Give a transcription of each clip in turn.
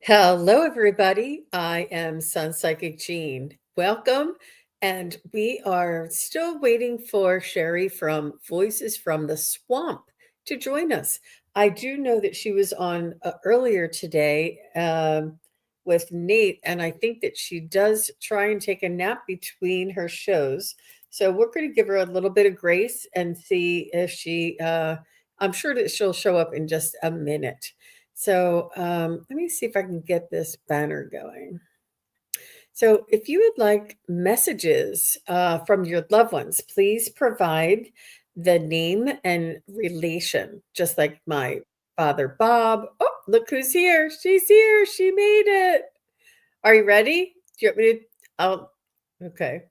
Hello, everybody. I am Sun Psychic Jean. Welcome. And we are still waiting for Shari from Voices from the Swamp to join us. I do know that she was on earlier today with Nate, and I think that she does try and take a nap between her shows. So we're going to give her a little bit of grace and see if I'm sure that she'll show up in just a minute. So let me see if I can get this banner going. So if you would like messages from your loved ones, please provide the name and relation, just like my father, Bob. Oh, look who's here. She's here. She made it. Are you ready? Do you want me to? Okay.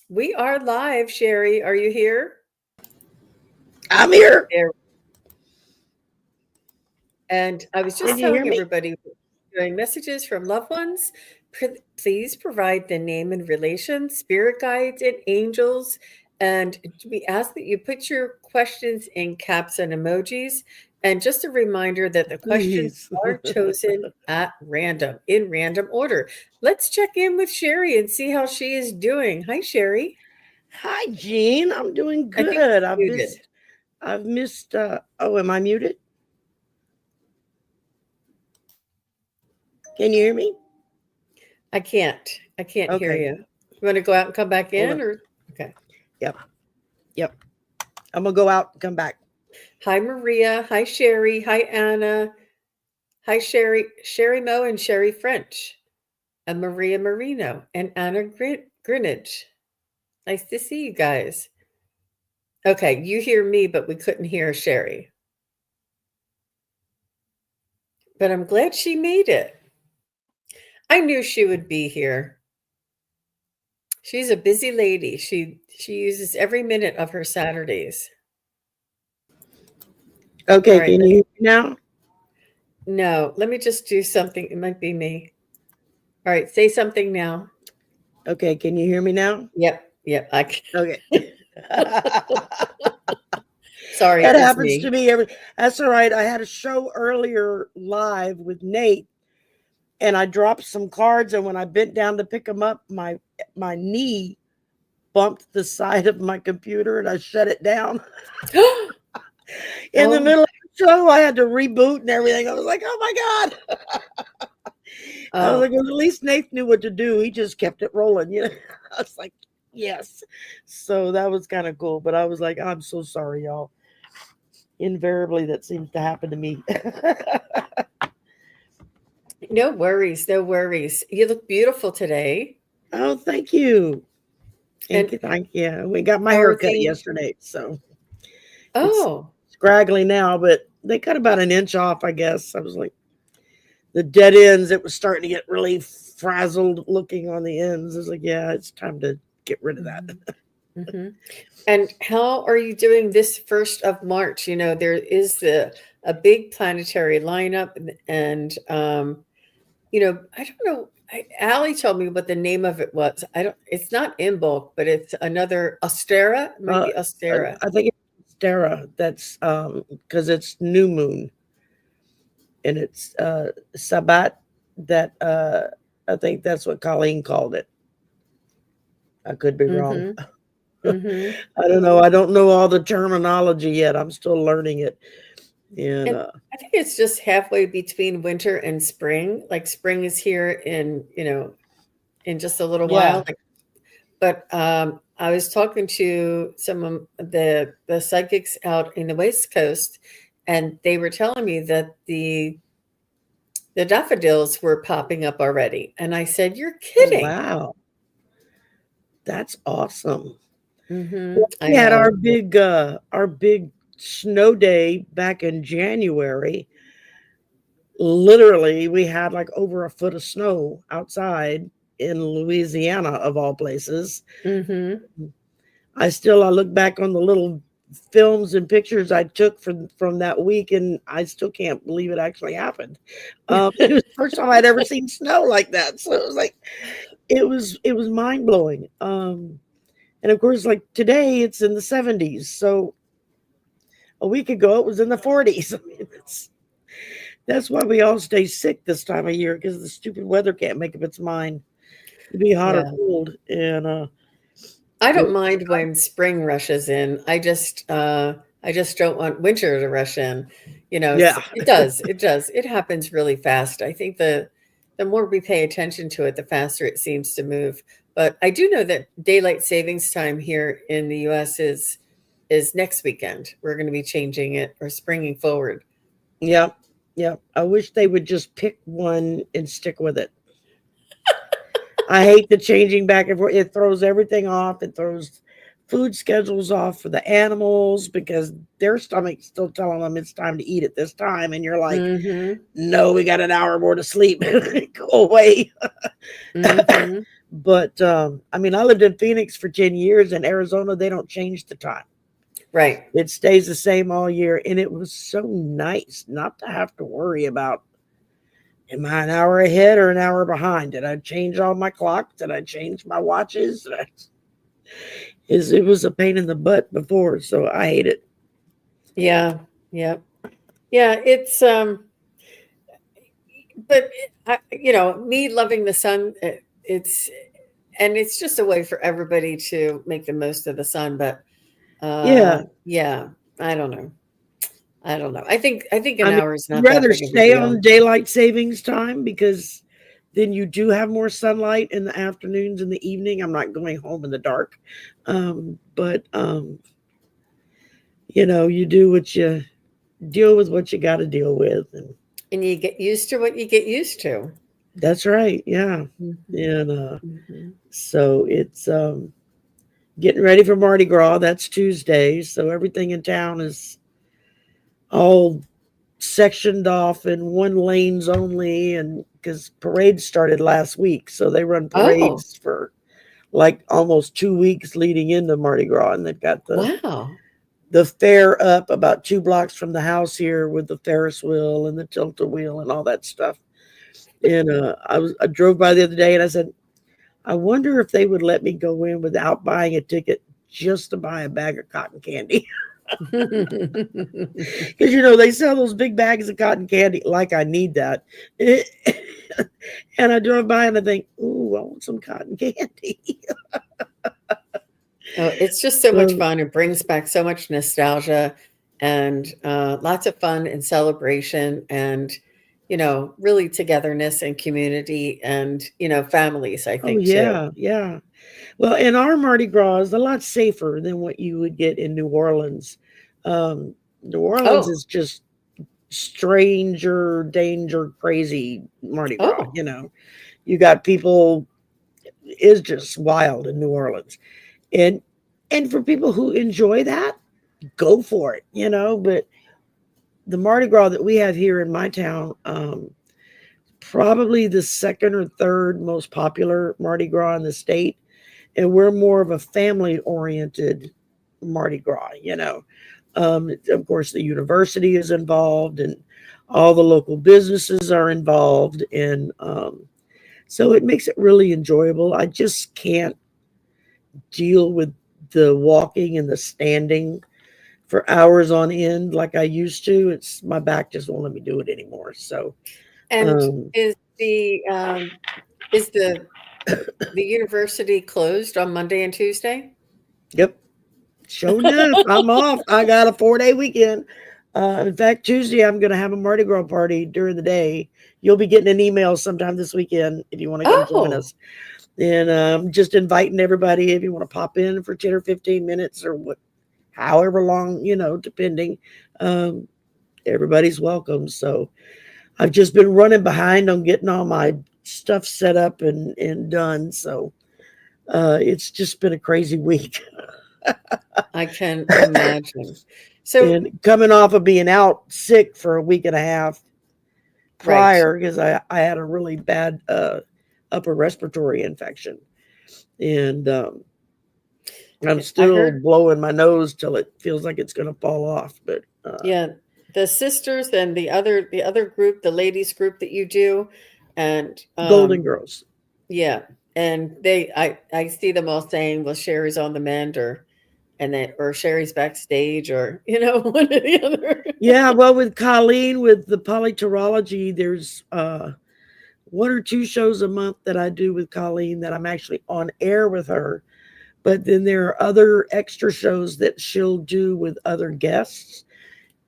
We are live, Shari. Are you here? I'm here. There. And I was Can just you hear telling me? everybody doing messages from loved ones. Please provide the name and relation, spirit guides, and angels. And we ask that you put your questions in caps and emojis. And just a reminder that the questions Please. are chosen at random, in random order. Let's check in with Shari and see how she is doing. Hi, Shari. Hi, Jean. I'm doing I think good. you're muted. I've missed oh, am I muted? Can you hear me? I can't. I can't hear Okay. you. You want to go out and come back Hold in on. or okay. Yep. Yep. I'm gonna go out and come back. Hi, Maria. Hi, Sherry. Hi, Anna. Hi, Sherry. Sherry Moe and Sherry French. And Maria Marino and Anna Greenidge. Nice to see you guys. Okay, you hear me, but we couldn't hear Sherry. But I'm glad she made it. I knew she would be here. She's a busy lady. She uses every minute of her Saturdays. All Okay, right, can you hear me now? no, let me just do something. It might be me. All right, say something now. Okay, can you hear me now? Yep, yep. Okay. Sorry, it That was happens to me. me every that's all right. I had a show earlier live with Nate and I dropped some cards and when I bent down to pick them up, my knee bumped the side of my computer and I shut it down. In the Oh, middle of the show, I had to reboot and everything. I was like, "Oh my god!" I was oh, like, "Well, at least Nate knew what to do. He just kept it rolling." I was like, "Yes." So that was kind of cool. But I was like, "I'm so sorry, y'all." Invariably, that seems to happen to me. no worries, no worries. You look beautiful today. Oh, thank you. And Thank you. We got my how hair are cut things? yesterday, so it's Oh, scraggly now, but they cut about an inch off, I guess. I was like, the dead ends, it was starting to get really frazzled looking on the ends. I was like, yeah, it's time to get rid of that. hmm hmm. And how are you doing this 1st of March? There is a big planetary lineup, and I don't know. Allie told me what the name of it was. I don't. It's not in bulk, but it's another Ostera. It might Uh, be Ostera. I think it's Stara. That's because it's new moon and it's Sabbat. That I think that's what Colleen called it. I could be wrong. Mm-hmm. Mm-hmm. I don't know. I don't know all the terminology yet. I'm still learning it. And And I think it's just halfway between winter and spring. Like spring is here in just a little yeah. while. But I was talking to some of the psychics out in the West Coast, and they were telling me that the daffodils were popping up already. And I said, "You're Oh kidding." wow, that's awesome. I We had know. our big snow day back in January. Literally, we had like over a foot of snow outside in Louisiana, of all places. Hmm. I look back on the little films and pictures I took from that week, and I still can't believe it actually happened. It was the first time I'd ever seen snow like that, so it was like it was mind blowing. And of course, like today, it's in the 70s. So a week ago, it was in the 40s. I mean, That's why we all stay sick this time of year because the stupid weather can't make up its mind to be hot or Yeah. cold. And I but don't mind when spring rushes in. I just don't want winter to rush in. yeah, It does. It happens really fast. I think the more we pay attention to it, the faster it seems to move. But I do know that daylight savings time here in the US is next weekend. We're going to be changing it or springing forward. yeah, yeah. I wish they would just pick one and stick with it. I hate the changing back and forth. It throws everything off. It throws food schedules off for the animals because their stomach's still telling them it's time to eat at this time. And you're like, Mhm. no, we got an hour more to sleep. Go away. Mhm. But I mean, I lived in Phoenix for 10 years. In Arizona, they don't change the time. Right. It stays the same all year. And it was so nice not to have to worry about, am I an hour ahead or an hour behind? Did I change all my clocks? Did I change my watches? It was a pain in the butt before, so I hate it. Yeah. Yeah. Yeah, but me loving the sun, it's just a way for everybody to make the most of the sun. But Yeah. yeah, I don't know. I don't know. I think I an mean, hour is I'd not that rather big of a stay deal. on daylight savings time because then you do have more sunlight in the afternoons and the evening. I'm not going home in the dark. But you do what you deal with what you got to deal with. And And you get used to what you get used to. that's right. Yeah. Hmm. And Hmm. so it's getting ready for Mardi Gras. That's Tuesday. So everything in town is all sectioned off in one lanes only. And because parades started last week. So they run Oh, parades for like almost 2 weeks leading into Mardi Gras. And they've got wow. the fair up about 2 blocks from the house here with the Ferris wheel and the tilt a wheel and all that stuff. And I drove by the other day and I said, I wonder if they would let me go in without buying a ticket just to buy a bag of cotton candy. Because they sell those big bags of cotton candy like I need that. And I drove by and I think, ooh, I want some cotton candy. Oh, it's just so much So, fun. It brings back so much nostalgia and lots of fun and celebration and, really togetherness and community and, families, I oh think, too. yeah, yeah. Well, and our Mardi Gras is a lot safer than what you would get in New Orleans. New Orleans Oh, is just stranger, danger, crazy Mardi Gras. oh, You got people is just wild in New Orleans, and for people who enjoy that, go for it. But the Mardi Gras that we have here in my town, probably the second or third most popular Mardi Gras in the state, and we're more of a family oriented Mardi Gras. Of course, the university is involved, and all the local businesses are involved, and so it makes it really enjoyable. I just can't deal with the walking and the standing for hours on end like I used to. It's my back just won't let me do it anymore. So, and um, is the university closed on Monday and Tuesday? yep, sure enough, I'm off. I got a 4-day weekend. In fact, Tuesday I'm going to have a Mardi Gras party during the day. You'll be getting an email sometime this weekend if you want to come join Oh, us. And just inviting everybody if you want to pop in for 10 or 15 minutes or however long, depending. Um, everybody's welcome. So I've just been running behind on getting all my stuff set up and done. So it's just been a crazy week. I can imagine. So, And coming off of being out sick for a week and a half right. prior because I had a really bad upper respiratory infection. And I'm I still heard, blowing my nose till it feels like it's going to fall off. But yeah, the sisters and the other group, the ladies group that you do, and Golden Girls. yeah, and I see them all saying, "Well, Sherry's on the mend," or and then or Sherry's backstage, or one or the other. Yeah, well, with Colleen, with the polyterology, there's one or two shows a month that I do with Colleen that I'm actually on air with her. But then there are other extra shows that she'll do with other guests,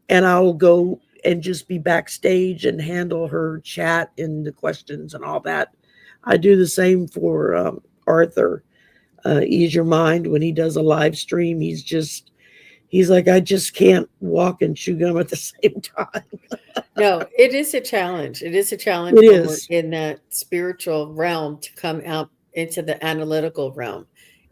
and I'll go and just be backstage and handle her chat and the questions and all that. I do the same for Arthur, Ease Your Mind, when he does a live stream. He's like, I just can't walk and chew gum at the same time. No, it is a challenge. It is a It challenge when we're is. in that spiritual realm to come out into the analytical realm.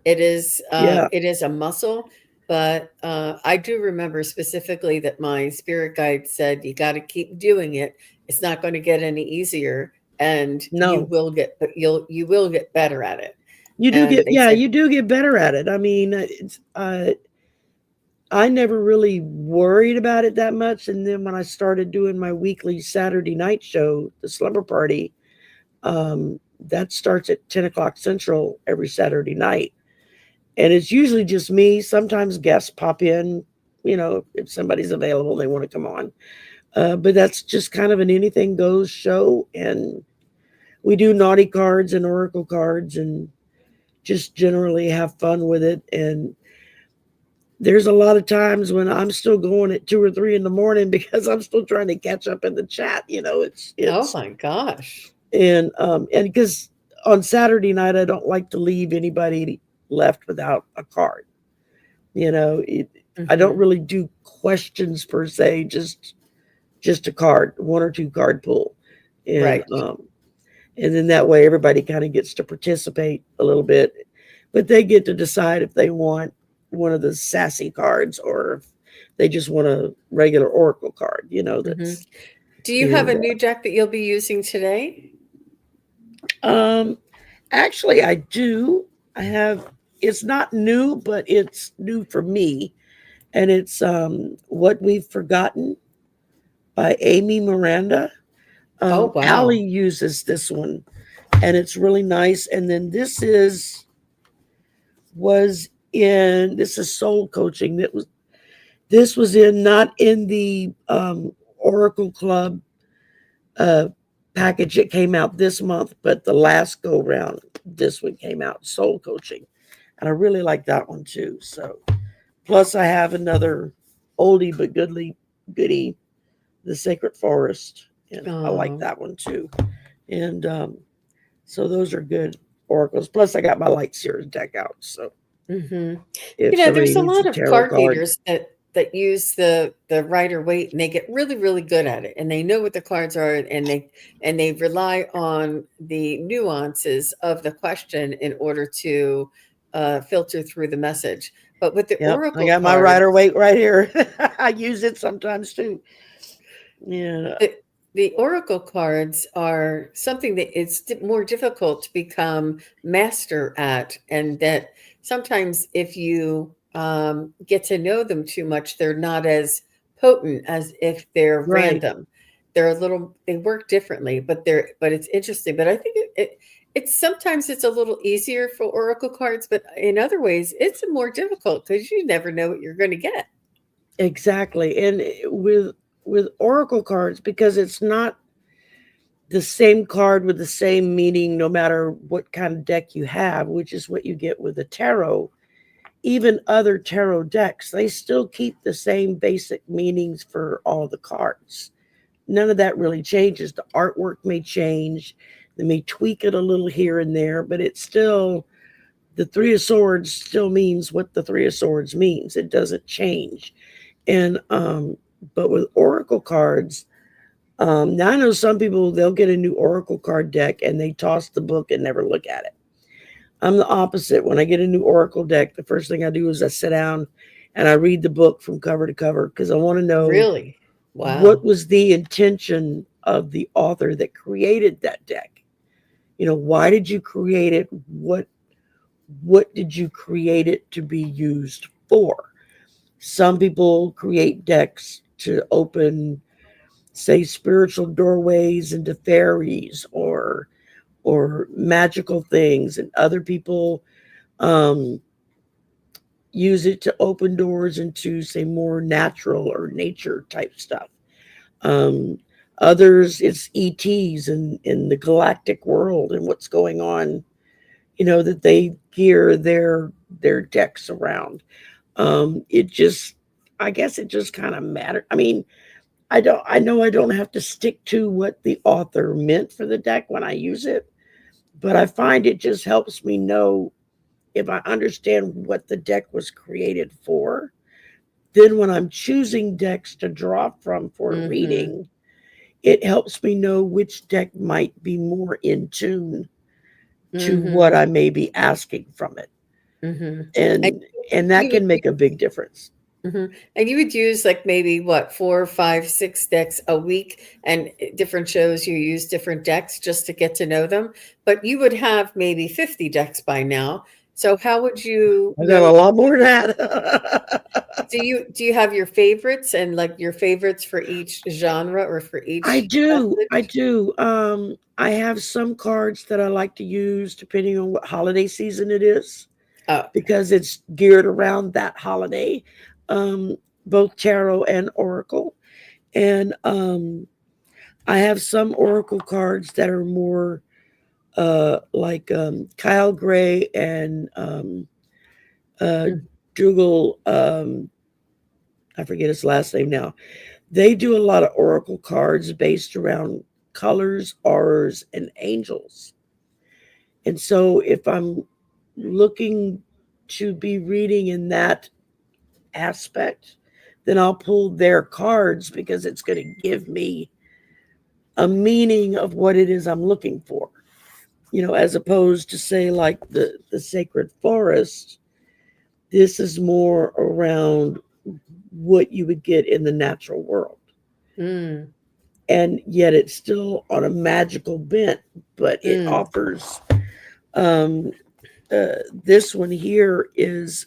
Yeah. It is a muscle, but I do remember specifically that my spirit guide said you got to keep doing it. It's not going to get any easier, and No. you will get better at it. You do And get, they yeah, said, you do get better at it. I mean, I never really worried about it that much. And then when I started doing my weekly Saturday night show, the Slumber Party, that starts at 10 o'clock Central every Saturday night. And it's usually just me. Sometimes guests pop in, if somebody's available, they want to come on. But that's just kind of an anything goes show. And we do naughty cards and oracle cards and just generally have fun with it. And there's a lot of times when I'm still going at 2 or 3 in the morning because I'm still trying to catch up in the chat. "Oh It's my gosh." and because on Saturday night I don't like to leave anybody left without a card. You know, it, I don't Mhm. really do questions per se, just a card, one or two card pull, and Right. and then that way everybody kind of gets to participate a little bit, but they get to decide if they want one of the sassy cards or if they just want a regular oracle card. Mhm. That's Do you have and a new deck that you'll be using today? um actually I do. I have. It's not new, but it's new for me, and it's What We've Forgotten by Amy Miranda. Oh, Allie wow. uses this one, and it's really nice. And then this is soul coaching. This was in not in the Oracle Club uh, package that came out this month, but the last go round, this one came out, soul coaching, and I really like that one too. So plus I have another oldie but goodie, the Sacred Forest, and I like Oh. that one too. And so those are good oracles. Plus, I got my Light Series deck out. So Mhm. if somebody There's a needs a lot of tarot card card, readers that use the Rider Waite, and they get really, really good at it, and they know what the cards are, and they rely on the nuances of the question in order to filter through the message. But with the yep, I oracle got my cards, Rider Waite right here. I use it sometimes too. Yeah, The the oracle cards are something that it's more difficult to become master at, and that sometimes if you get to know them too much, they're not as potent as if they're right. random. They work differently, but it's interesting. But I think it's sometimes it's a little easier for oracle cards, but in other ways, it's more difficult because you never know what you're going to get. Exactly. And with oracle cards, because it's not the same card with the same meaning no matter what kind of deck you have, which is what you get with the tarot. Even other tarot decks, they still keep the same basic meanings for all the cards. None of that really changes. The artwork may change, they may tweak it a little here and there, but it's still the Three of Swords still means what the Three of Swords means. It doesn't change. And but with oracle cards, now I know some people they'll get a new oracle card deck and they toss the book and never look at it. I'm the opposite. When I get a new oracle deck, the first thing I do is I sit down and I read the book from cover to cover because I want to know Really, what wow. was the intention of the author that created that deck. Why did you create it? What did you create it to be used for? Some people create decks to open, say, spiritual doorways into fairies or magical things, and other people um, use it to open doors into, say, more natural or nature type stuff. Um, Others, it's ETs in the galactic world and what's going on, that they gear their decks around. It just, I guess it just kind of matters. I mean, I know I don't have to stick to what the author meant for the deck when I use it, but I find it just helps me know if I understand what the deck was created for. Then when I'm choosing decks to draw from for a Mhm. reading, it helps me know which deck might be more in tune to what Mhm. I may be asking from it. Mhm. And And and that you would can make a big difference. And you would use like maybe what, 4, 5, 6 decks a week, and different shows you use different decks just to get to know them. But you would have maybe 50 decks by now. So how would you I got know? a lot more than that. Do you have your favorites, and like your favorites for each genre or for I each do. I message? do. I have some cards that I like to use depending on what holiday season it is Oh, because it's geared around that holiday, um, both tarot and oracle. And I have some oracle cards that are more like Kyle Gray and uh, mm, Dougal. I forget his last name now. They do a lot of oracle cards based around colors, auras, and angels. And so if I'm looking to be reading in that aspect, then I'll pull their cards because it's going to give me a meaning of what it is I'm looking for. As opposed to say like the sacred forest, this is more around what you would get in the natural world. mm, And yet it's still on a magical bent, but it mm. offers um this one here is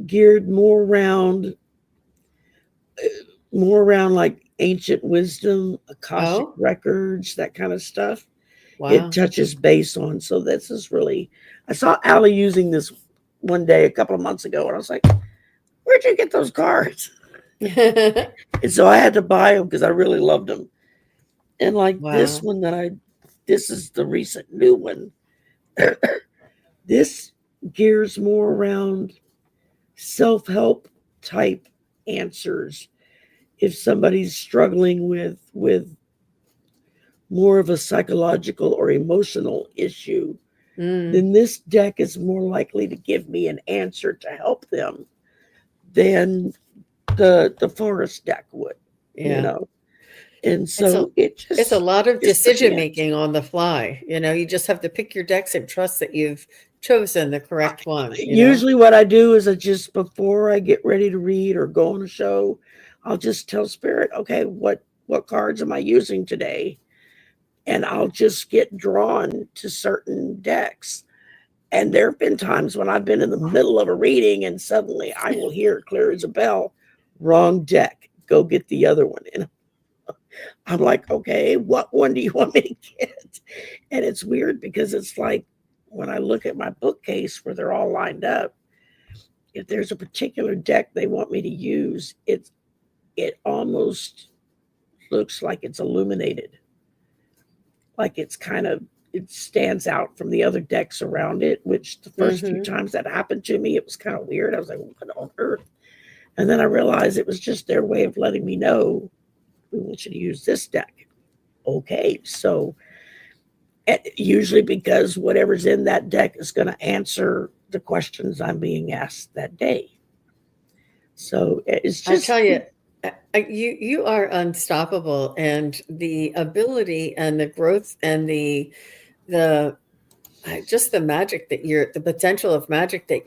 geared more around like ancient wisdom, akashic Oh, records, that kind of stuff. It wow. touches base on. So this is really, I saw Allie using this one day a couple of months ago, and I was like, "Where'd you get those cards?" And so I had to buy them because I really loved them. And like this Wow. one this is the recent new one. This gears more around self help type answers. If somebody's struggling with more of a psychological or emotional issue, Mm, then this deck is more likely to give me an answer to help them than the forest deck would, you yeah. know. And It's a so it it's a lot of just decision depends. making on the fly. You just have to pick your decks and trust that you've chosen the I, correct one. Usually, what I do is I just before I get ready to read or go on a show, I'll just tell Spirit, okay, what cards am I using today? And I'll just get drawn to certain decks. And there have been times when I've been in the middle of a reading and suddenly I will hear clear as a bell, wrong deck. Go get the other one. And I'm like, okay, what one do you want me to get? And it's weird because it's like when I look at my bookcase where they're all lined up, if there's a particular deck they want me to use, it almost looks like it's illuminated. Like it's kind of it stands out from the other decks around it, which the first few Mhm. times that happened to me, it was kind of weird. I was like, what on earth? And then I realized it was just their way of letting me know we want you to use this deck. Okay. So usually because whatever's in that deck is going to answer the questions I'm being asked that day. So it's I just, tell you, you are unstoppable, and the ability and the growth and the just the magic that the potential of magic that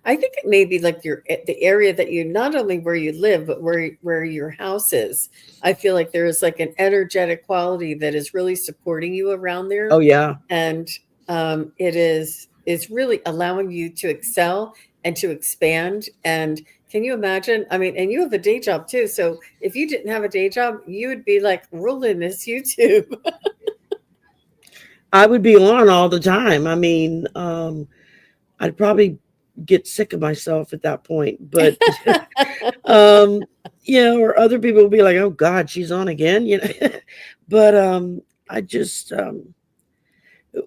I think it may be like the area that you, not only where you live, but where your house is. I feel like there is like an energetic quality that is really supporting you around oh, there, yeah. and it's really allowing you to excel and to expand. And can you imagine? I mean, and you have a day job too. So if you didn't have a day job, you would be like ruling this YouTube. I would be on all the time. I mean, I'd probably get sick of myself at that point. But um, or other people will be like, "Oh God, she's on again," But I just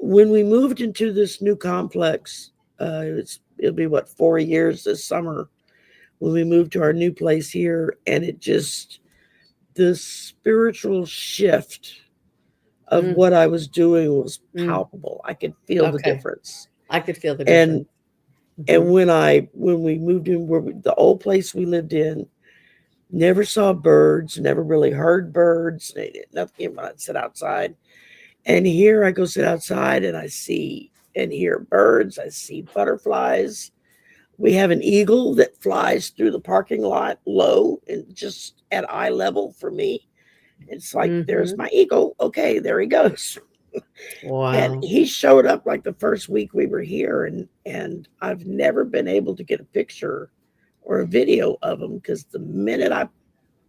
when we moved into this new complex, it'll be what 4 years this summer when we moved to our new place here, and it just the spiritual shift of Mm, what I was doing was mm, palpable. I could feel the okay. difference. I could feel the And difference. Mhm. when we moved in the old place we lived in, never saw birds, never really heard birds, nothing when I'd sit outside. And here I go sit outside and I see and hear birds, I see butterflies. We have an eagle that flies through the parking lot low and just at eye level for me. It's like, there's Mhm. my eagle. Okay, there he goes. And Wow. he showed up like the first week we were here, and I've never been able to get a picture or a video of him because the minute I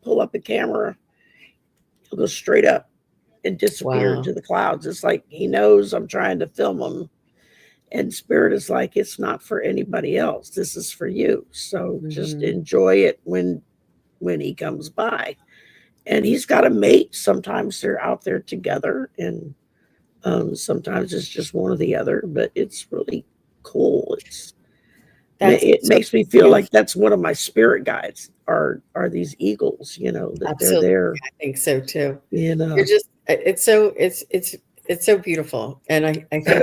pull up a camera, he'll go straight up and disappear Wow. into the clouds. It's like he knows I'm trying to film him. And Spirit is like, it's not for anybody else. This is for you. So just Mhm. enjoy it when he comes by. And he's got a mate. Sometimes they're out there together, and sometimes it's just one or the other. But it's really cool. That's It so makes me feel like beautiful. that's one of my spirit guides. Are these eagles? That they're Absolutely, there. I think so too. You You're know. just it's so beautiful, and I think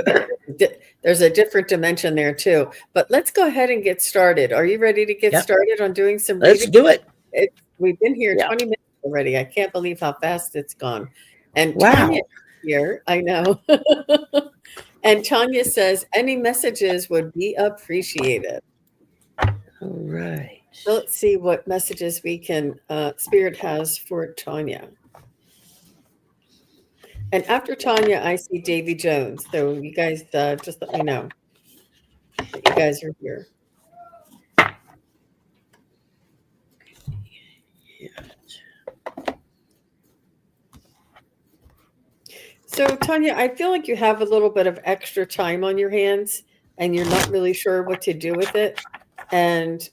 that there's a different dimension there too. But let's go ahead and get started. Are you ready to get Yep. started on doing some Let's reading? do it. We've been here Yeah. 20 minutes already. I can't believe how fast it's gone. And Tanya Wow. is here, I know. And Tanya says any messages would be appreciated. All right. So let's see what messages we can Spirit has for Tanya. And after Tanya, I see Davy Jones. So you guys just let me know that you guys are here. So Tanya, I feel like you have a little bit of extra time on your hands and you're not really sure what to do with it. And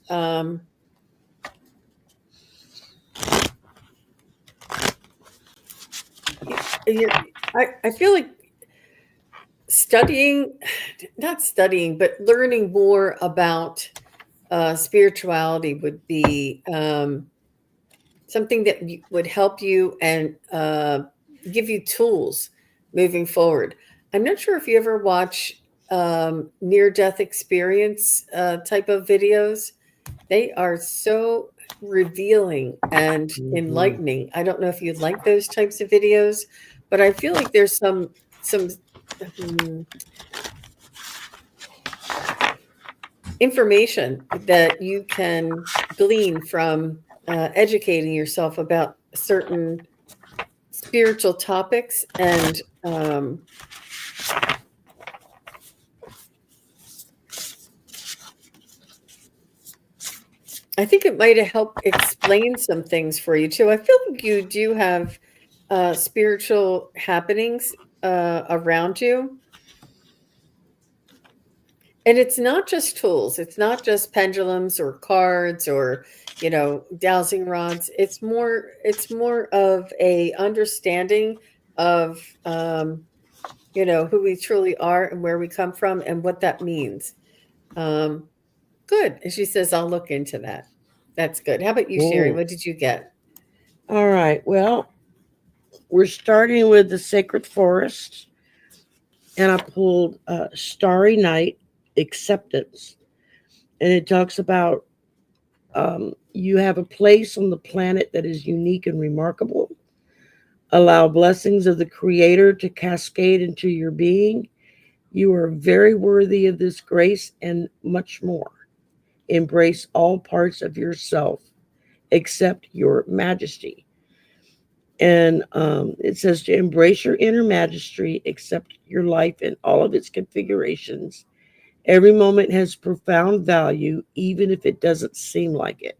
you're, I feel like studying, not studying, but learning more about spirituality would be something that would help you and give you tools moving forward. I'm not sure if you ever watch near death experience type of videos. They are so revealing and Mhm. enlightening. I don't know if you like those types of videos, but I feel like there's some hmm, information that you can glean from educating yourself about certain spiritual topics. And I think it might have helped explain some things for you too. I feel like you do have spiritual happenings around you. And it's not just tools. It's not just pendulums or cards or, dowsing rods. It's more of a understanding of who we truly are and where we come from and what that means. Um, Good. And she says, I'll look into that. That's good. How about you, Sherry? Cool. What did you get? All right. Well, we're starting with the sacred forest, and I pulled Starry Night Acceptance, and it talks about you have a place on the planet that is unique and remarkable. Allow blessings of the Creator to cascade into your being. You are very worthy of this grace and much more. Embrace all parts of yourself except your majesty. And it says to embrace your inner majesty, accept your life in all of its configurations. Every moment has profound value, even if it doesn't seem like it.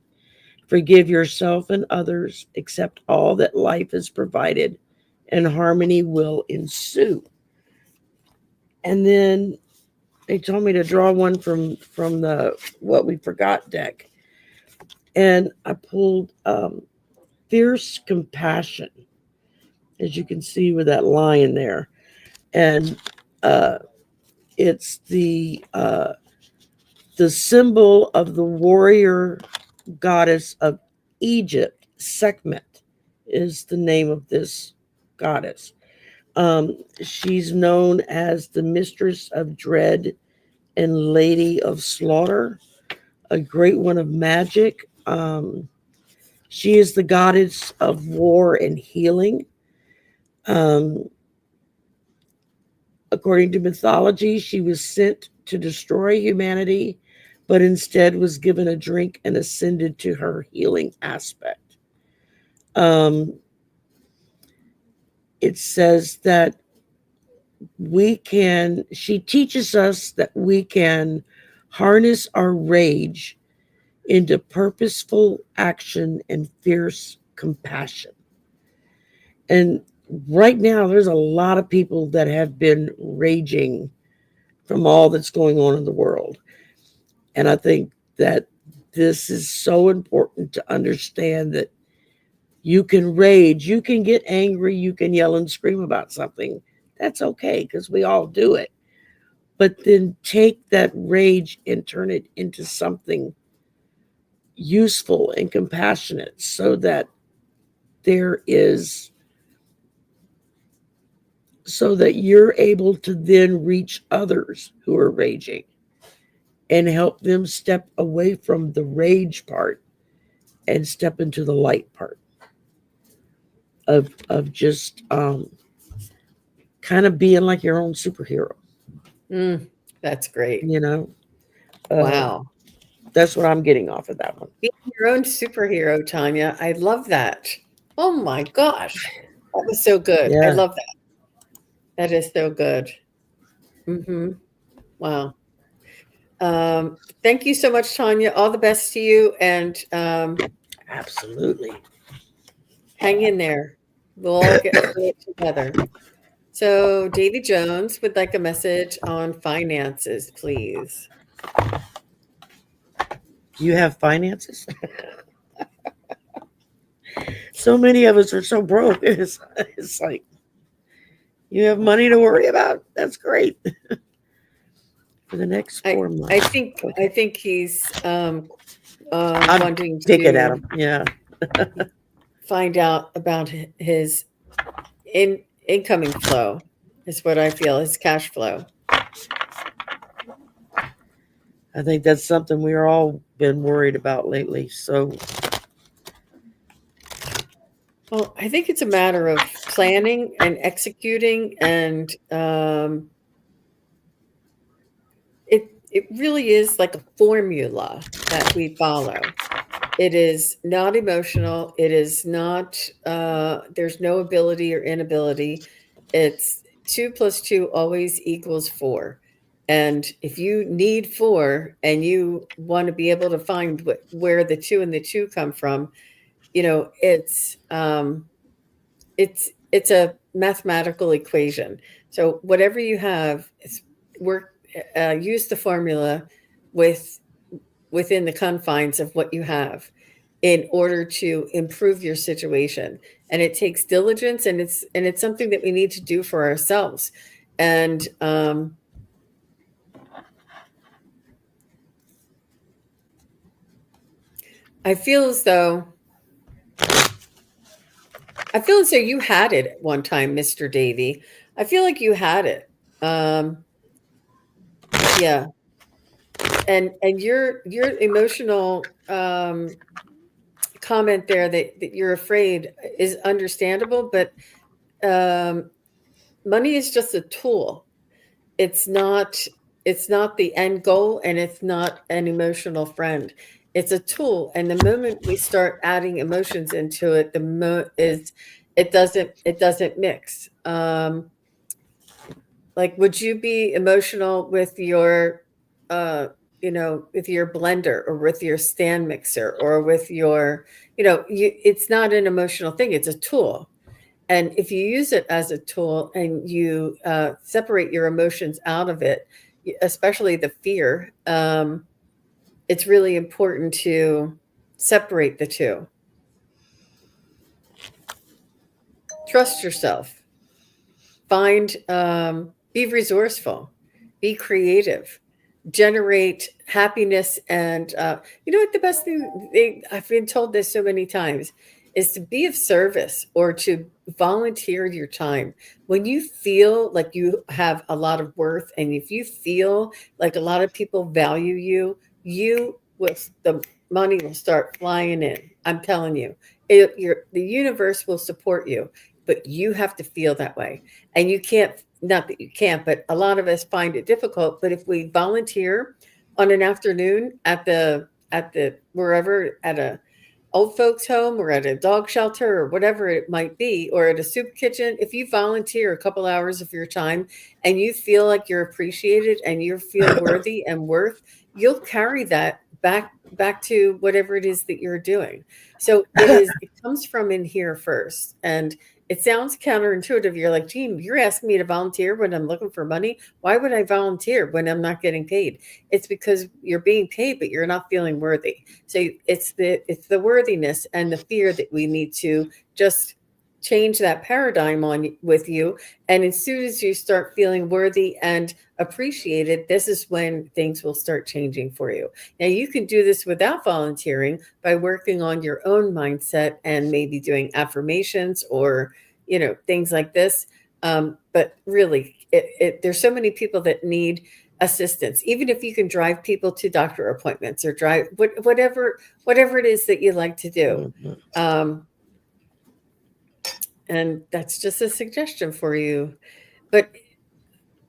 Forgive yourself and others, accept all that life has provided, and harmony will ensue. And then They told me to draw one from the what we forgot deck, and I pulled fierce compassion, as you can see with that lion there, and uh, it's the symbol of the warrior goddess of Egypt. Sekhmet is the name of this goddess. She's known as the mistress of dread and lady of slaughter, a great one of magic. She is the goddess of war and healing. Um, According to mythology, she was sent to destroy humanity, but instead was given a drink and ascended to her healing aspect. Um, it says that she teaches us that we can harness our rage into purposeful action and fierce compassion. And right now, there's a lot of people that have been raging from all that's going on in the world. And I think that this is so important to understand that you can rage, you can get angry, you can yell and scream about something. That's okay because we all do it. But then take that rage and turn it into something useful and compassionate so that there is so that you're able to then reach others who are raging and help them step away from the rage part and step into the light part of just kind of being like your own superhero. Mm, that's great. You know, uh, Wow. that's what I'm getting off of that one. Being your own superhero, Tanya. I love that. Oh my gosh. That was so good. I Yeah, love that. That is so good. Mhm. Wow. Thank you so much, Tanya. All the best to you, and absolutely. hang in there. We'll all get through it together. So, Davy Jones would like a message on finances, please. You have finances. So many of us are so broke. It's like you have money to worry about. That's great for the next I 4 months. I Okay, think he's I'm wanting picking at to them. Yeah, find out about his incoming flow. Is what I feel. His cash flow. I think that's something we're all been worried about lately. So Well, I think it's a matter of planning and executing, and it really is like a formula that we follow. It is not emotional. It is not. There's no ability or inability. It's two plus two always equals four. And if you need four and you want to be able to find where the two and the two come from, you know, it's a mathematical equation. So whatever you have, work use the formula with within the confines of what you have in order to improve your situation. And it takes diligence, and it's something that we need to do for ourselves. And I feel as though I feel as though you had it at one time, Mr. Davy. I feel like you had it. Um, yeah, and your emotional comment there that you're afraid is understandable, but um, money is just a tool. It's not it's not the end goal, and it's not an emotional friend. It's a tool, and the moment we start adding emotions into it, the is it doesn't mix. Like, would you be emotional with your, uh, with your blender or with your stand mixer or with your, it's not an emotional thing. It's a tool. And if you use it as a tool and you separate your emotions out of it, especially the fear, it's really important to separate the two. Trust yourself. Be resourceful, be creative, generate happiness. And you know what? The best thing, I've been told this so many times, is to be of service or to volunteer your time. When you feel like you have a lot of worth, and if you feel like a lot of people value you, the money will start flying in. I'm telling you, the universe will support you, but you have to feel that way. And you can't, not that you can't, but a lot of us find it difficult. But if we volunteer on an afternoon at the wherever, at a old folks home or at a dog shelter or whatever it might be, or at a soup kitchen, if you volunteer a couple hours of your time and you feel like you're appreciated and you feel worthy and worth, you'll carry that back to whatever it is that you're doing. So it comes from in here first. And it sounds counterintuitive. You're like, Gene, you're asking me to volunteer when I'm looking for money. Why would I volunteer when I'm not getting paid? It's because you're being paid, but you're not feeling worthy. So it's the worthiness and the fear that we need to just change that paradigm on with you. And as soon as you start feeling worthy and appreciated, this is when things will start changing for you. Now you can do this without volunteering by working on your own mindset and maybe doing affirmations or things like this. But really, there's so many people that need assistance. Even if you can drive people to doctor appointments or drive whatever it is that you like to do. Mhm. And that's just a suggestion for you. But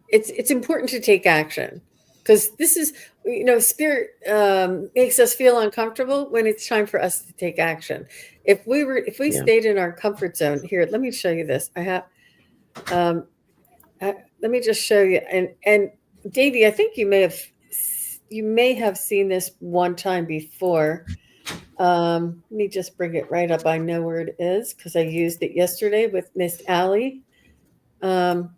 it's important to take action, because this is, spirit makes us feel uncomfortable when it's time for us to take action. If we Yeah. stayed in our comfort zone. Here, let me show you this. I have um let me just show you. And Davey, I think you may have seen this one time before. Let me just bring it right up. I know where it is because I used it yesterday with Miss Allie. Um,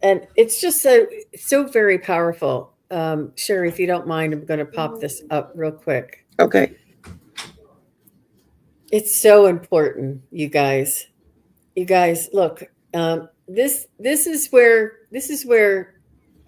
and it's just so very powerful. Shari, if you don't mind, I'm going to pop this up real quick. Okay. It's so important, you guys. You guys, look. This is where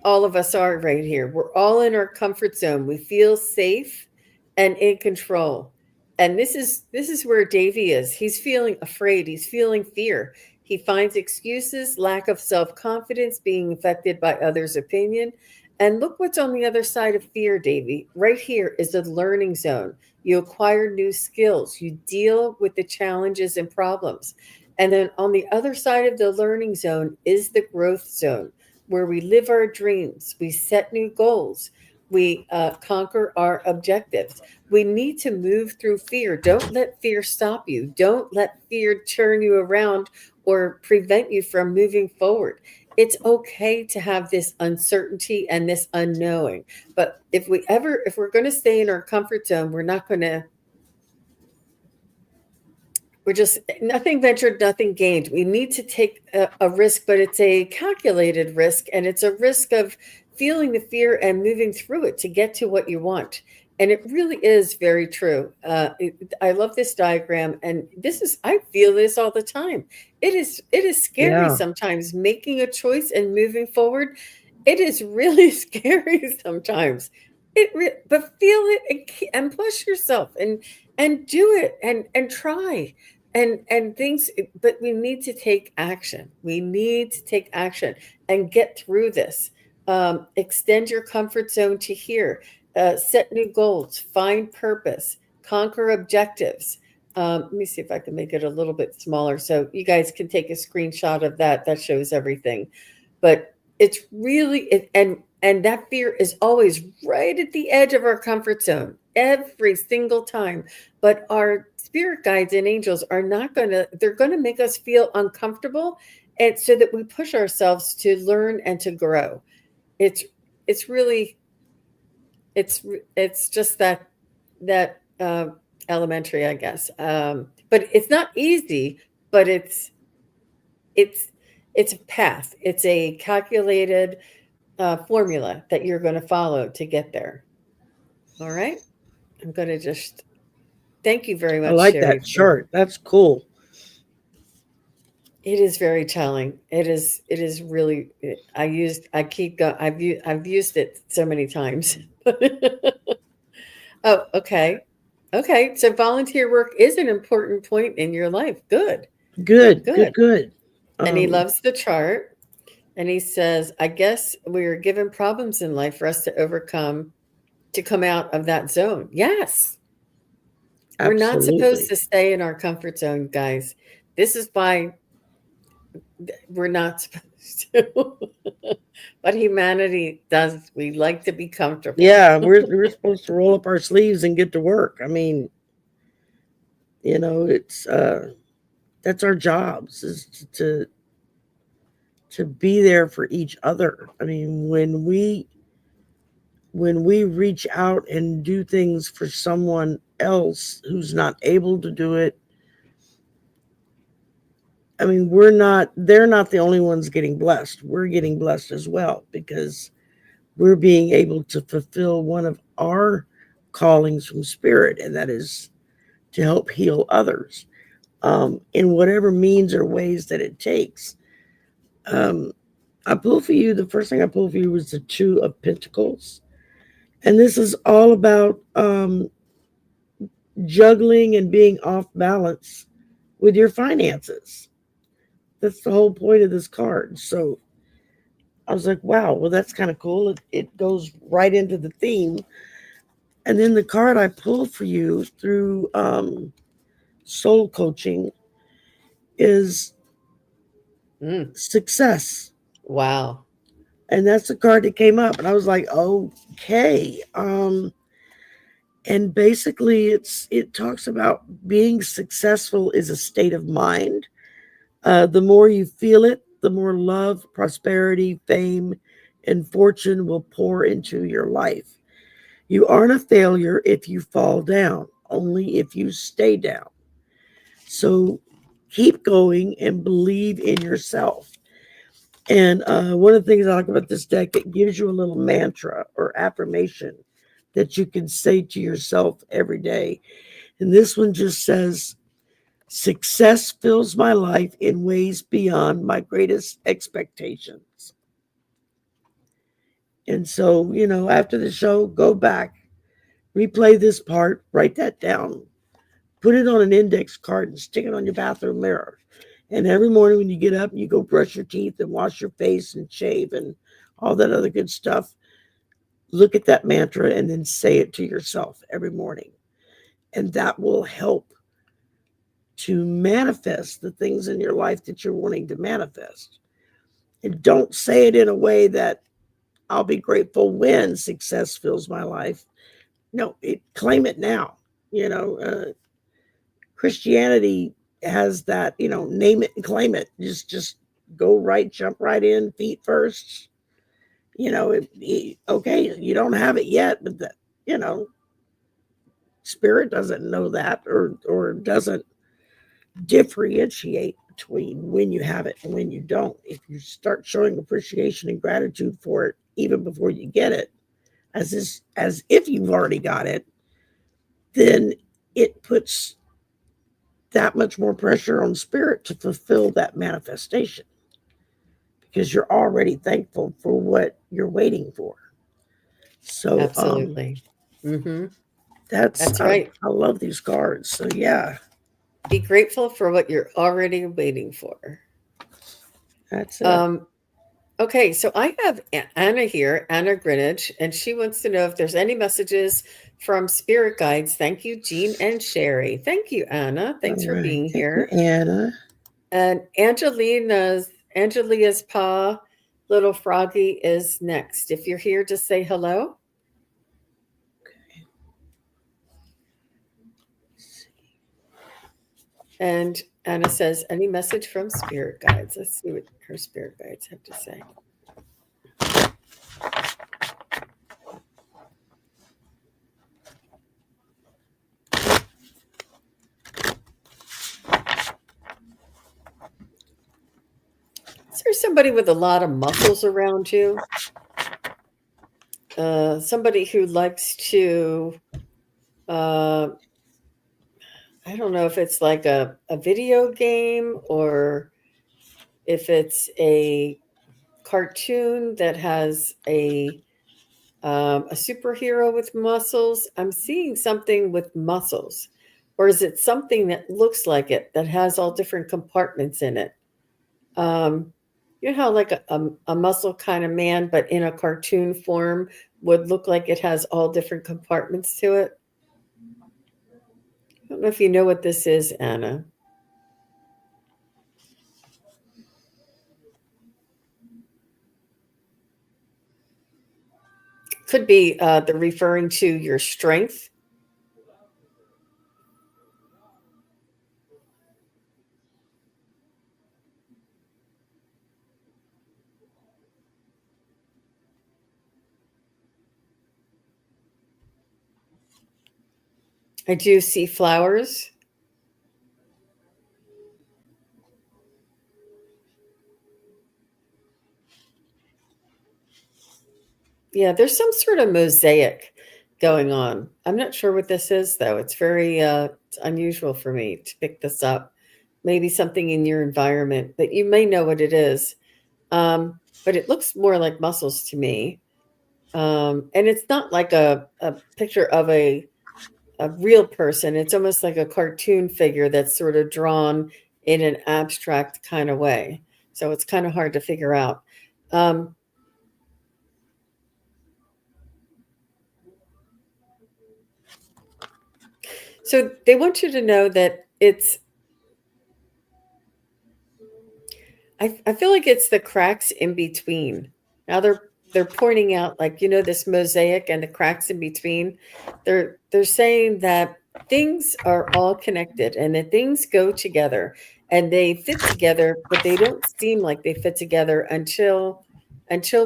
all of us are right here. We're all in our comfort zone. We feel safe and in control. And this is where Davy is. He's feeling afraid. He's feeling fear. He finds excuses, lack of self-confidence, being affected by others' opinion. And look what's on the other side of fear, Davy. Right here is the learning zone. You acquire new skills. You deal with the challenges and problems. And then on the other side of the learning zone is the growth zone, where we live our dreams, we set new goals, we conquer our objectives. We need to move through fear. Don't let fear stop you. Don't let fear turn you around or prevent you from moving forward. It's okay to have this uncertainty and this unknowing. But if we're going to stay in our comfort zone, we're just nothing ventured, nothing gained. We need to take a risk, but it's a calculated risk, and it's a risk of feeling the fear and moving through it to get to what you want. And it really is very true. I love this diagram, and I feel this all the time. It is scary Yeah. sometimes making a choice and moving forward. It is really scary sometimes. But feel it and push yourself and do it and try and things. But we need to take action. We need to take action and get through this. Extend your comfort zone to here. Set new goals, find purpose, conquer objectives. Let me see if I can make it a little bit smaller so you guys can take a screenshot of that. That shows everything. But it's really and that fear is always right at the edge of our comfort zone every single time. But our spirit guides and angels are not going to, they're going to make us feel uncomfortable, and so that we push ourselves to learn and to grow. It's really it's just that elementary, I guess. But it's not easy, but it's it's a path. It's a calculated, formula that you're going to follow to get there. All right. I'm going to just thank you very I much, like Sherry, that for chart. That's cool. it is very telling. It is really I keep go I've used it so many times. Oh, okay. Okay. So volunteer work is an important point in your life. Good. Good, good, Good. good. And he Um, loves the chart. And he says, I guess we are given problems in life for us to overcome to come out of that zone. Yes. We're not supposed Absolutely. to stay in our comfort zone, guys. This is why we're not supposed to. But humanity does. We like to be comfortable. Yeah, we're supposed to roll up our sleeves and get to work. I mean, it's that's our jobs is to be there for each other. I mean, when we reach out and do things for someone else who's not able to do it, I mean, they're not the only ones getting blessed. We're getting blessed as well because we're being able to fulfill one of our callings from spirit, and that is to help heal others in whatever means or ways that it takes. Um, I pull for you, the first thing I pulled for you was the Two of Pentacles. And this is all about juggling and being off balance with your finances. That's the whole point of this card. So I was like, wow, well, that's kind of cool. It goes right into the theme. And then the card I pulled for you through soul coaching is Mm, success. wow. And that's the card that came up. And I was like, okay. And basically it talks about being successful is a state of mind. The more you feel it, the more love, prosperity, fame, and fortune will pour into your life. You aren't a failure if you fall down, only if you stay down. So keep going and believe in yourself. And one of the things I like about this deck, it gives you a little mantra or affirmation that you can say to yourself every day. And this one just says, success fills my life in ways beyond my greatest expectations. And so, after the show, go back, replay this part, write that down, put it on an index card and stick it on your bathroom mirror. And every morning when you get up, you go brush your teeth and wash your face and shave and all that other good stuff. Look at that mantra and then say it to yourself every morning. And that will help to manifest the things in your life that you're wanting to manifest. And don't say it in a way that I'll be grateful when success fills my life. No, claim it now. You know, uh, Christianity has that. Name it and claim it. Just go right, jump right in, feet first. Okay, you don't have it yet, but you know, spirit doesn't know that or doesn't differentiate between when you have it and when you don't. If you start showing appreciation and gratitude for it even before you get it, as if you've already got it, then it puts that much more pressure on spirit to fulfill that manifestation because you're already thankful for what you're waiting for. So Absolutely. Hmm. that's That's I, right. I love these cards. So yeah, Be grateful for what you're already waiting for. that's it. Um, okay, so I have Anna here, Anna Greenwich, and she wants to know if there's any messages from spirit guides. Thank you, Jean and Sherry. Thank you, Anna. All Thanks for right, being thank you, here. Anna. And Angelia's pa, little froggy, is next. If you're here, just say hello. And Anna says, any message from spirit guides? Let's see what her spirit guides have to say. Is there somebody with a lot of muscles around you? somebody who likes to, uh, I don't know if it's like a video game or if it's a cartoon that has a superhero with muscles. I'm seeing something with muscles, or is it something that looks like it that has all different compartments in it? Um, you know how like a muscle kind of man, but in a cartoon form, would look like it has all different compartments to it. I don't know if you know what this is, Anna. Could be the referring to your strength. I do see flowers. Yeah, there's some sort of mosaic going on. I'm not sure what this is, though. It's very it's unusual for me to pick this up. Maybe something in your environment, but you may know what it is. But it looks more like muscles to me. And it's not like a picture of a real person. It's almost like a cartoon figure that's sort of drawn in an abstract kind of way. So it's kind of hard to figure out. Um, so they want you to know that I feel like it's the cracks in between. Now they're pointing out like this mosaic and the cracks in between. They're saying that things are all connected and that things go together and they fit together, but they don't seem like they fit together until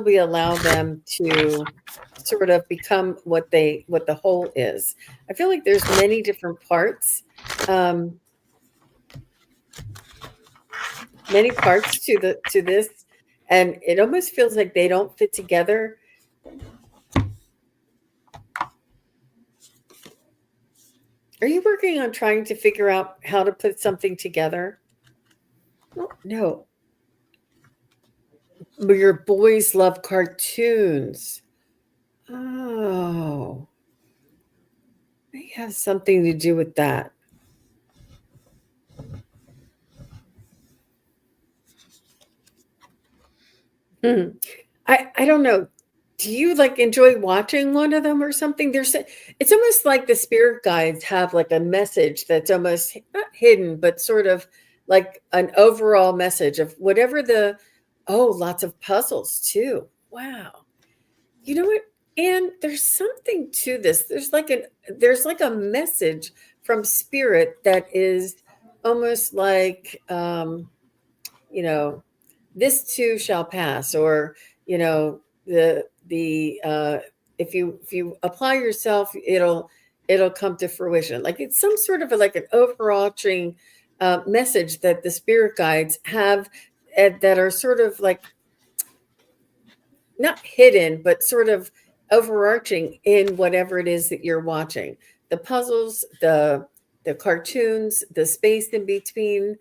we allow them to sort of become what the whole is. I feel like there's many different parts. Um, Many parts to this, and it almost feels like they don't fit together. Are you working on trying to figure out how to put something together? Oh, no. Your boys love cartoons. Oh, may have something to do with that. Hmm. I don't know. Do you like enjoy watching one of them or something? It's almost like the spirit guides have like a message that's almost not hidden, but sort of like an overall message of whatever lots of puzzles too. Wow. You know what? And there's something to this. There's like a message from spirit that is almost like you know, this too shall pass, or the if you apply yourself, it'll come to fruition. Like it's some sort of like an overarching message that the spirit guides have, that are sort of like not hidden, but sort of overarching in whatever it is that you're watching. The puzzles, the cartoons, the space in between.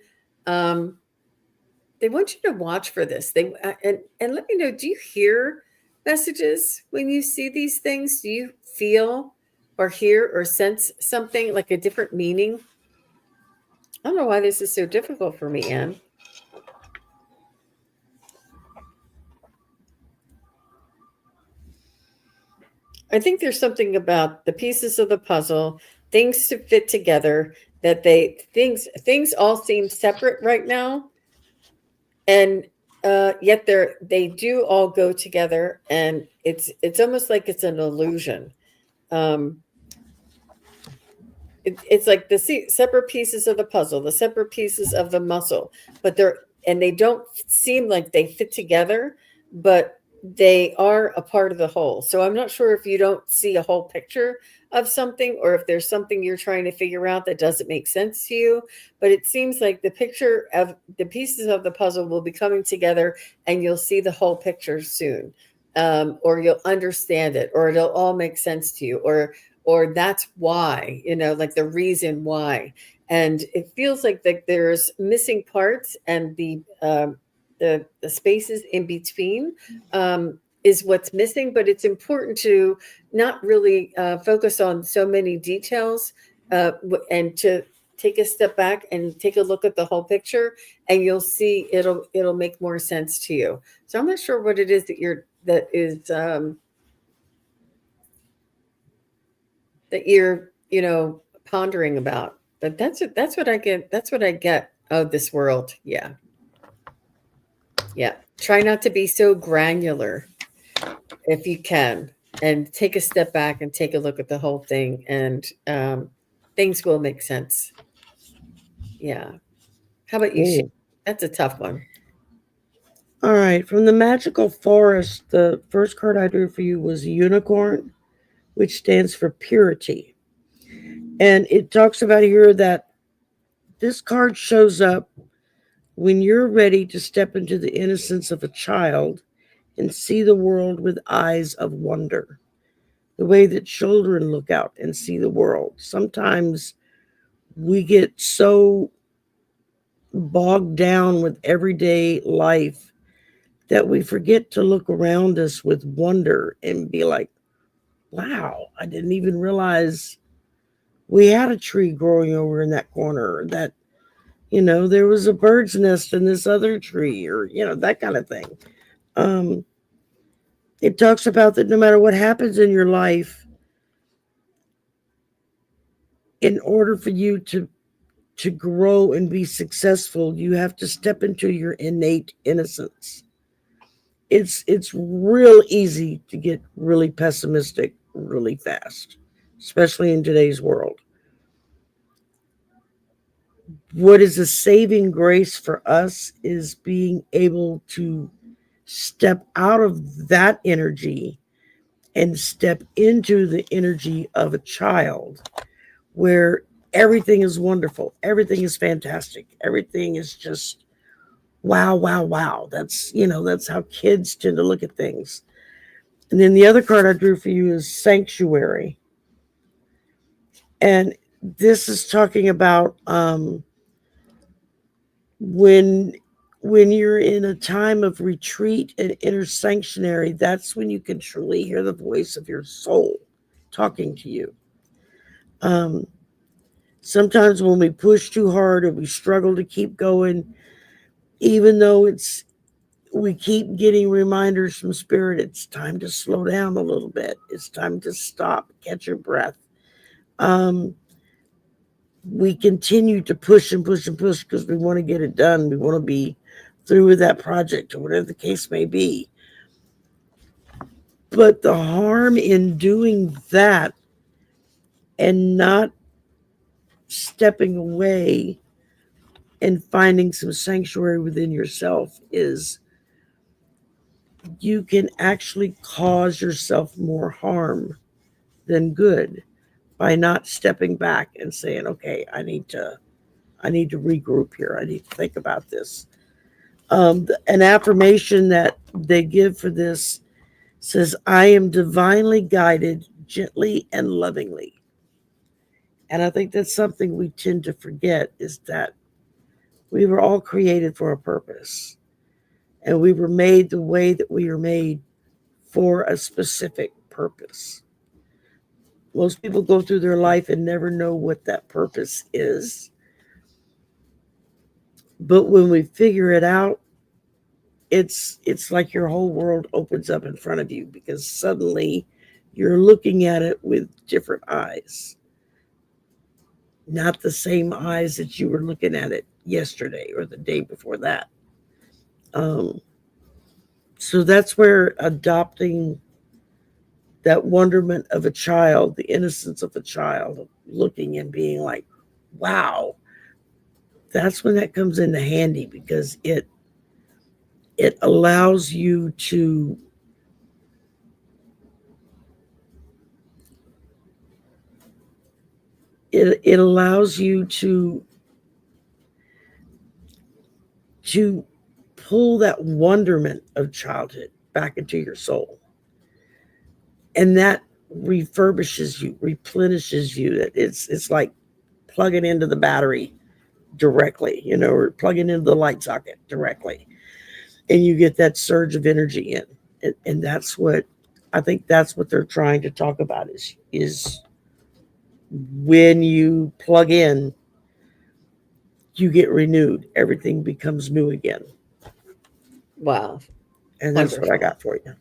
Um, they want you to watch for this. And let me know. Do you hear messages when you see these things? Do you feel or hear or sense something like a different meaning? I don't know why this is so difficult for me, Anne. I think there's something about the pieces of the puzzle, things to fit together, that things all seem separate right now, and yet they do all go together, and it's almost like it's an illusion. Um, it's like the separate pieces of the puzzle, the separate pieces of the muscle, but they don't seem like they fit together, but they are a part of the whole. So I'm not sure if you don't see a whole picture of something, or if there's something you're trying to figure out that doesn't make sense to you, but it seems like the picture of the pieces of the puzzle will be coming together and you'll see the whole picture soon. or you'll understand it, or it'll all make sense to you, or that's why, like the reason why. And it feels like there's missing parts, and the spaces in between is what's missing. But it's important to not really focus on so many details, and to take a step back and take a look at the whole picture, and you'll see it'll make more sense to you. So I'm not sure what it is that you're, pondering about. But that's what I get. That's what I get of this world. Yeah. Yeah. Try not to be so granular if you can, and take a step back and take a look at the whole thing, and things will make sense. Yeah. How about you, Shay? Cool. That's a tough one. All right. From the magical forest, the first card I drew for you was a unicorn, which stands for purity. And it talks about here that this card shows up when you're ready to step into the innocence of a child and see the world with eyes of wonder, the way that children look out and see the world. Sometimes we get so bogged down with everyday life that we forget to look around us with wonder and be like, wow, I didn't even realize we had a tree growing over in that corner, that, there was a bird's nest in this other tree, or, that kind of thing. Um, it talks about that no matter what happens in your life, in order for you to grow and be successful, you have to step into your innate innocence. It's real easy to get really pessimistic really fast, especially in today's world. What is a saving grace for us is being able to step out of that energy and step into the energy of a child, where everything is wonderful, everything is fantastic, everything is just wow, wow, wow. That's how kids tend to look at things. And then the other card I drew for you is Sanctuary. And this is talking about when you're in a time of retreat and inner sanctuary, that's when you can truly hear the voice of your soul talking to you. Um, Sometimes when we push too hard or we struggle to keep going, even though we keep getting reminders from spirit, it's time to slow down a little bit. It's time to stop, catch your breath. Um, we continue to push and push and push because we want to get it done. We want to be through with that project or whatever the case may be. But the harm in doing that and not stepping away and finding some sanctuary within yourself is you can actually cause yourself more harm than good by not stepping back and saying, okay, I need to regroup here. I need to think about this. An affirmation that they give for this says, I am divinely guided gently and lovingly. And I think that's something we tend to forget, is that we were all created for a purpose. And we were made the way that we are made for a specific purpose. Most people go through their life and never know what that purpose is. But when we figure it out, it's like your whole world opens up in front of you, because suddenly you're looking at it with different eyes, not the same eyes that you were looking at it yesterday or the day before that. Um, so that's where adopting that wonderment of a child, the innocence of a child, looking and being like, wow, that's when that comes into handy, because it allows you to it allows you to pull that wonderment of childhood back into your soul. And that refurbishes you, replenishes you. It's like plugging into the battery directly, or plugging into the light socket directly. And you get that surge of energy in. And that's what I think that's what they're trying to talk about is when you plug in, you get renewed. Everything becomes new again. Wow, And that's what I wonderful. got for you.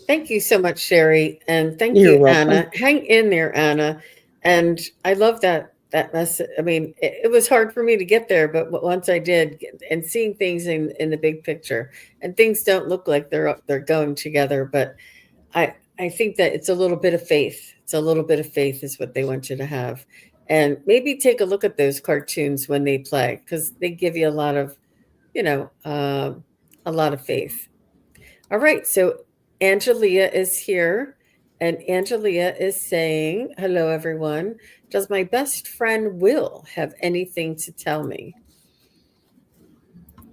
Thank you so much, Sherry, and thank You're you, welcome. Anna. Hang in there, Anna. And I love that message. I mean, it was hard for me to get there, but once I did, and seeing things in the big picture, and things don't look like they're going together, but I think that it's a little bit of faith. It's a little bit of faith is what they want you to have, and maybe take a look at those cartoons when they play because they give you a lot of, you know, a lot of faith. All right, so Angelia is here, and Angelia is saying, "Hello, everyone. Does my best friend Will have anything to tell me?" All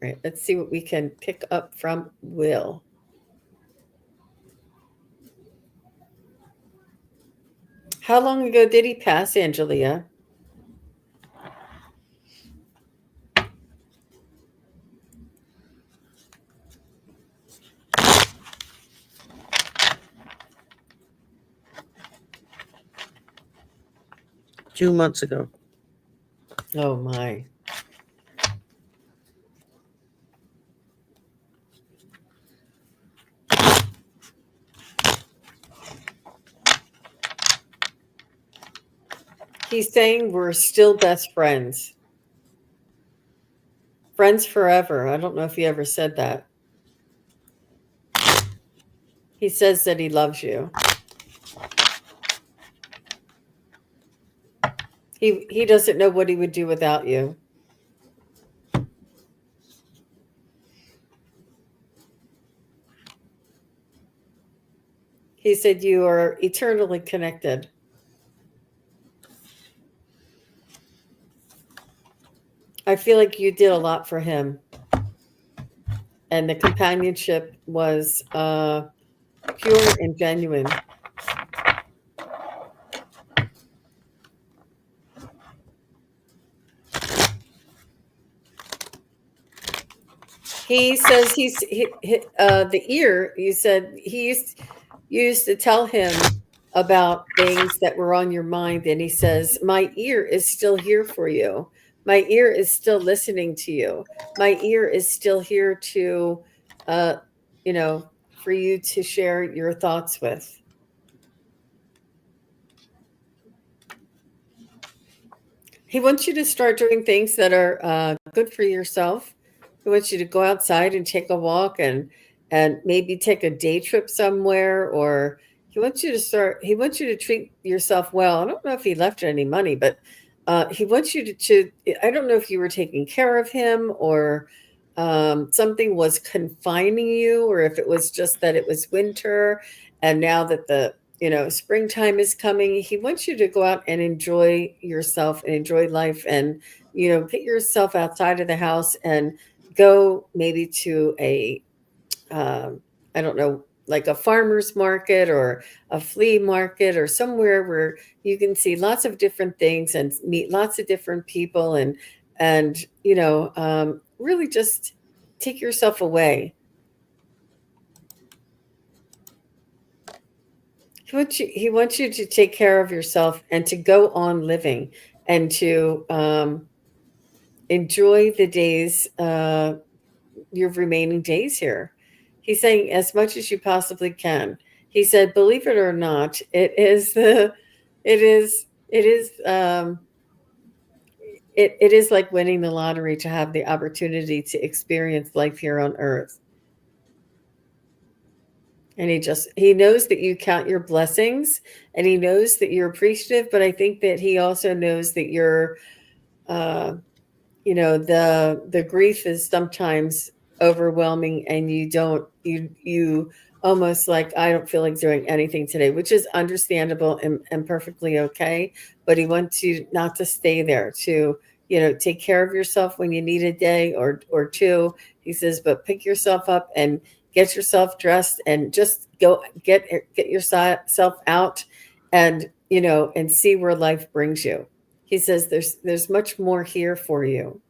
right, let's see what we can pick up from Will. How long ago did he pass, Angelia? 2 months ago. Oh my. He's saying we're still best friends. Friends forever. I don't know if he ever said that. He says that he loves you. He doesn't know what he would do without you. He said you are eternally connected. I feel like you did a lot for him, and the companionship was pure and genuine. He says the ear. You said he used to tell him about things that were on your mind, and he says, "My ear is still here for you. My ear is still listening to you. My ear is still here to, uh, you know, for you to share your thoughts with." He wants you to start doing things that are good for yourself. He wants you to go outside and take a walk and maybe take a day trip somewhere, or he wants you to start. He wants you to treat yourself well. I don't know if he left you any money, but he wants you to. I don't know if you were taking care of him or something was confining you, or if it was just that it was winter, and now that the springtime is coming. He wants you to go out and enjoy yourself and enjoy life, and get yourself outside of the house and go maybe to a I don't know, like a farmer's market or a flea market or somewhere where you can see lots of different things and meet lots of different people, and really just take yourself away. He wants you to take care of yourself and to go on living and to enjoy the days, your remaining days here. He's saying as much as you possibly can. He said, believe it or not, it is like winning the lottery to have the opportunity to experience life here on earth. And he knows that you count your blessings, and he knows that you're appreciative, but I think that he also knows that you're uh the grief is sometimes overwhelming, and you almost like, I don't feel like doing anything today, which is understandable and perfectly okay, but he wants you not to stay there, to take care of yourself when you need a day or two. He says, but pick yourself up and get yourself dressed and just go get yourself out and and see where life brings you. He says there's much more here for you,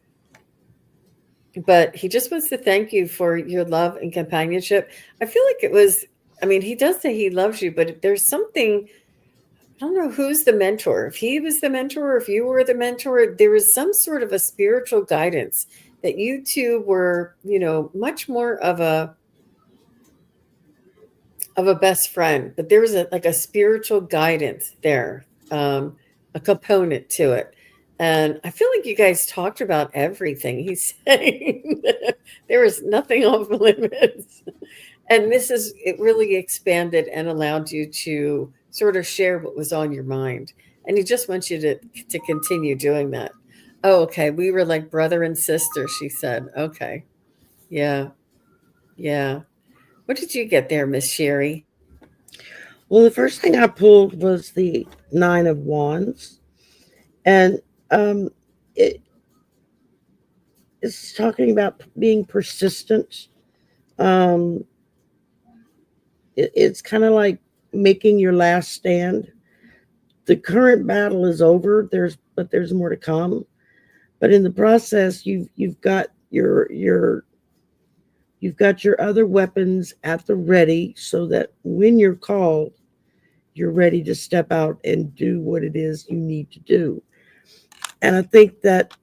but he just wants to thank you for your love and companionship. I feel like it was, I mean, he does say he loves you, but there's something, I don't know who's the mentor. If he was the mentor, or if you were the mentor, there was some sort of a spiritual guidance that you two were, much more of a best friend, but there was like a spiritual guidance there, a component to it. And I feel like you guys talked about everything. He's saying there was nothing off limits. And this is, it really expanded and allowed you to sort of share what was on your mind. And he just wants you to continue doing that. Oh, okay. We were like brother and sister, she said. Okay. Yeah. Yeah. What did you get there, Miss Sherry? Well, the first thing I pulled was the Nine of Wands, and um, it, it's talking about being persistent. Um, it's kind of like making your last stand. The current battle is over. There's more to come. But in the process, you've got your other weapons at the ready, so that when you're called, you're ready to step out and do what it is you need to do. And I think that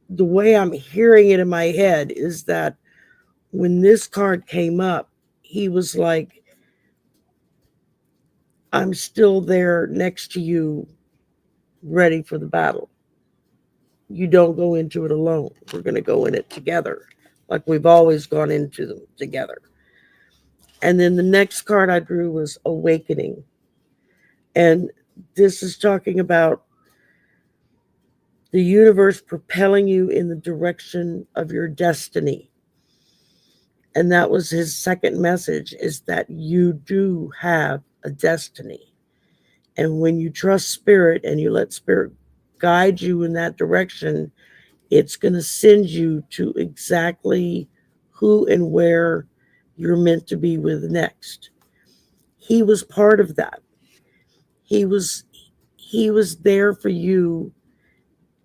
the way I'm hearing it in my head is that when this card came up, he was like, I'm still there next to you, ready for the battle. You don't go into it alone. We're going to go in it together, like we've always gone into them together. And then the next card I drew was Awakening. And this is talking about the universe propelling you in the direction of your destiny. And that was his second message, is that you do have a destiny. And when you trust spirit and you let spirit guide you in that direction, it's going to send you to exactly who and where you're meant to be with next. He was part of that. He was he was there for you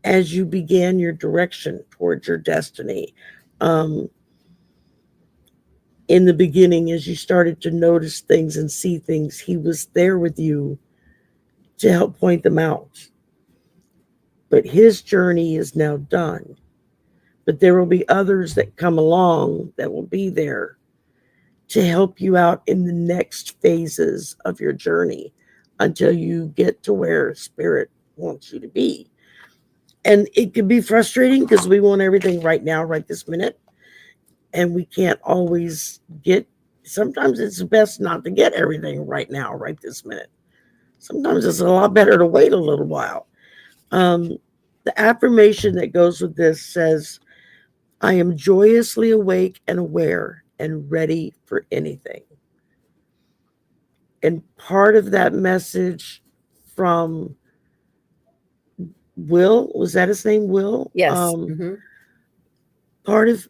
as you began your direction towards your destiny. Um, in the beginning, as you started to notice things and see things, he was there with you to help point them out. But his journey is now done. But there will be others that come along that will be there to help you out in the next phases of your journey until you get to where spirit wants you to be. And it can be frustrating because we want everything right now, right this minute. And we can't always get, sometimes it's best not to get everything right now, right this minute. Sometimes it's a lot better to wait a little while. Um, the affirmation that goes with this says, I am joyously awake and aware and ready for anything. And part of that message from Will, was that his name, Will? Yes. Hmm. Part of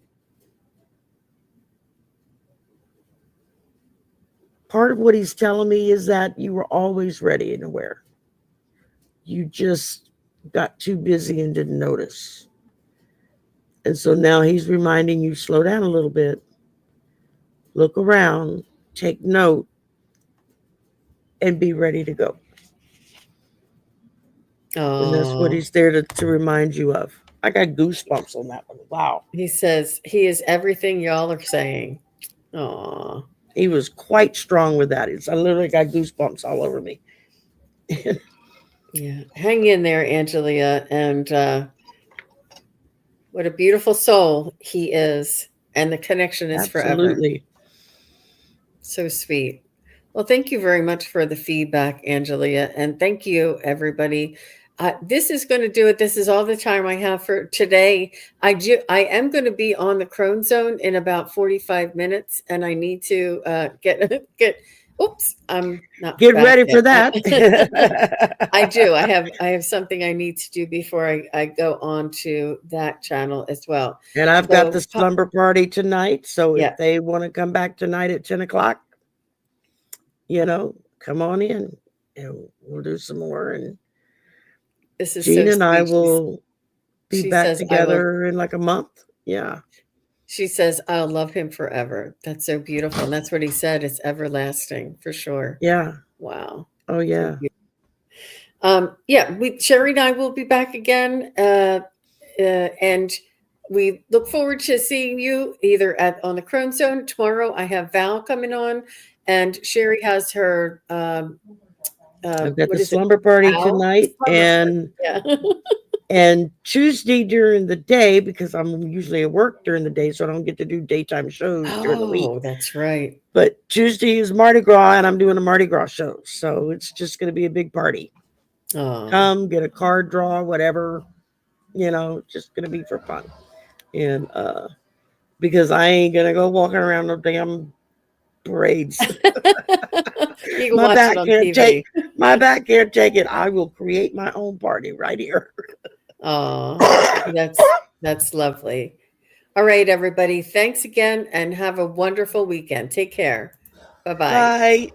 part of what he's telling me is that you were always ready and aware. You just got too busy and didn't notice. And so now he's reminding you, slow down a little bit, look around, take note, and be ready to go. And that's what Oh, he's there to remind you of. I got goosebumps on that one. Wow. he says he is everything y'all are saying. Oh, He was quite strong with that. I literally got goosebumps all over me. yeah. Hang in there, Angelia. And what a beautiful soul he is. And the connection is forever. Absolutely. So sweet. Well, thank you very much for the feedback, Angelia. And thank you, everybody. This is going to do it. This is all the time I have for today. I am going to be on the Crone Zone in about 45 minutes, and I need to get get Oops, I'm not Get back ready for yet. that. I do. I have something I need to do before I go on to that channel as well. And I've got the So, slumber party tonight. So if yeah, they want to come back tonight at 10 o'clock, come on in and we'll do some more. And this is Gene so and I sweet. will be She back says, I will. together in like a month. Yeah. She says, I'll love him forever. That's so beautiful. And that's what he said. It's everlasting for sure. Yeah. Wow. Oh, So yeah. beautiful. Yeah, Sherry and I will be back again. And we look forward to seeing you either on the Chrome Zone tomorrow. I have Val coming on, and Sherry has her I've got the what is it? slumber party Val tonight slumber party. Yeah. and Tuesday during the day, because I'm usually at work during the day, so I don't get to do daytime shows during the week. Oh, that's right. But Tuesday is Mardi Gras, and I'm doing a Mardi Gras show. So it's just going to be a big party. Oh. Come, get a card draw, whatever, just going to be for fun. And because I ain't going to go walking around no damn parades. You can my watch it back on can't TV. take my back can't take it. I will create my own party right here. Oh, that's lovely. All right, everybody. Thanks again and have a wonderful weekend. Take care. Bye bye. Bye.